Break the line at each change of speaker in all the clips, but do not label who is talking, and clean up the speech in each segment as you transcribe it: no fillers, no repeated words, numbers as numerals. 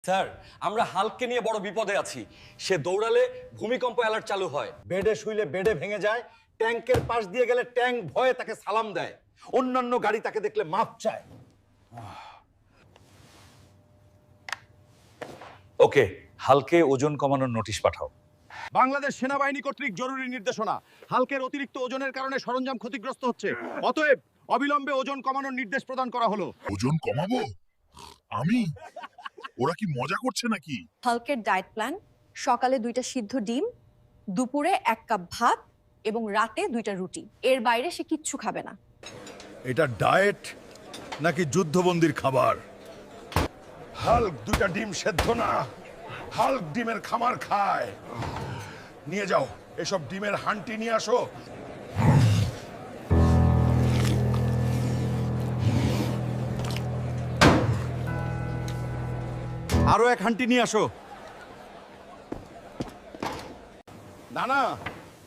Sir, আমরা হাল্ককে নিয়ে বড় বিপদে আছি। সে দৌড়ালে ভূমিকম্প অ্যালার্ট চালু হয়, বেডে শুইলে বেডে ভেঙে যায়, ট্যাঙ্কের পাশ দিয়ে গেলে ট্যাঙ্ক ভয়ে তাকে সালাম দেয়, অন্যান্য গাড়ি তাকে দেখলে মাপ চায়। ওকে, হাল্কে ওজন কমানোর নোটিশ পাঠাও।
বাংলাদেশ সেনাবাহিনী কর্তৃক জরুরি নির্দেশনা, হালকের অতিরিক্ত ওজনের কারণে সরঞ্জাম ক্ষতিগ্রস্ত হচ্ছে, অতএব অবিলম্বে ওজন কমানোর নির্দেশ প্রদান করা হলো।
ওজন কমাবো আমি? ওরা কি মজা করছে নাকি?
হাল্কের ডায়েট প্ল্যান: সকালে 2টা সিদ্ধ ডিম, দুপুরে 1 কাপ ভাত এবং রাতে 2টা রুটি। এর বাইরে সে কিচ্ছু খাবে না।
এটা ডায়েট নাকি যুদ্ধবন্দির খাবার?
হাল্ক 2টা ডিম সেদ্ধ না, হাল্ক ডিমের খামার খায়। নিয়ে যাও, এসব ডিমের হান্টি নিয়ে আসো।
আরো এক হান্টি নিয়ে আসো। না না,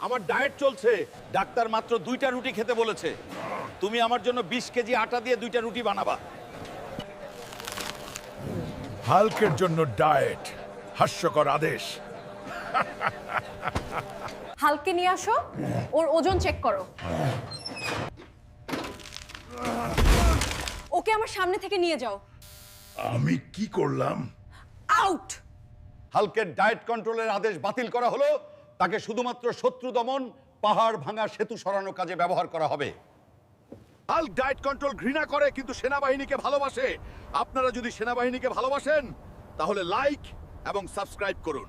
আমার ডায়েট চলছে। ডাক্তার মাত্র 2টা রুটি খেতে বলেছে। তুমি আমার জন্য 20 কেজি আটা দিয়ে 2টা রুটি বানাবা।
হাল্কের জন্য ডায়েট, হাস্যকর আদেশ।
হাল্ককে নিয়ে আসো, ওর ওজন চেক করো। ওকে আমার সামনে থেকে নিয়ে যাও।
আমি কি করলাম?
আউট!
হালকের ডায়েট কন্ট্রোলের আদেশ বাতিল করা হলো। তাকে শুধুমাত্র শত্রু দমন, পাহাড় ভাঙা, সেতু সরানোর কাজে ব্যবহার করা হবে। হাল্ক ডায়েট কন্ট্রোল ঘৃণা করে কিন্তু সেনাবাহিনীকে ভালোবাসে। আপনারা যদি সেনাবাহিনীকে ভালোবাসেন তাহলে লাইক এবং সাবস্ক্রাইব করুন।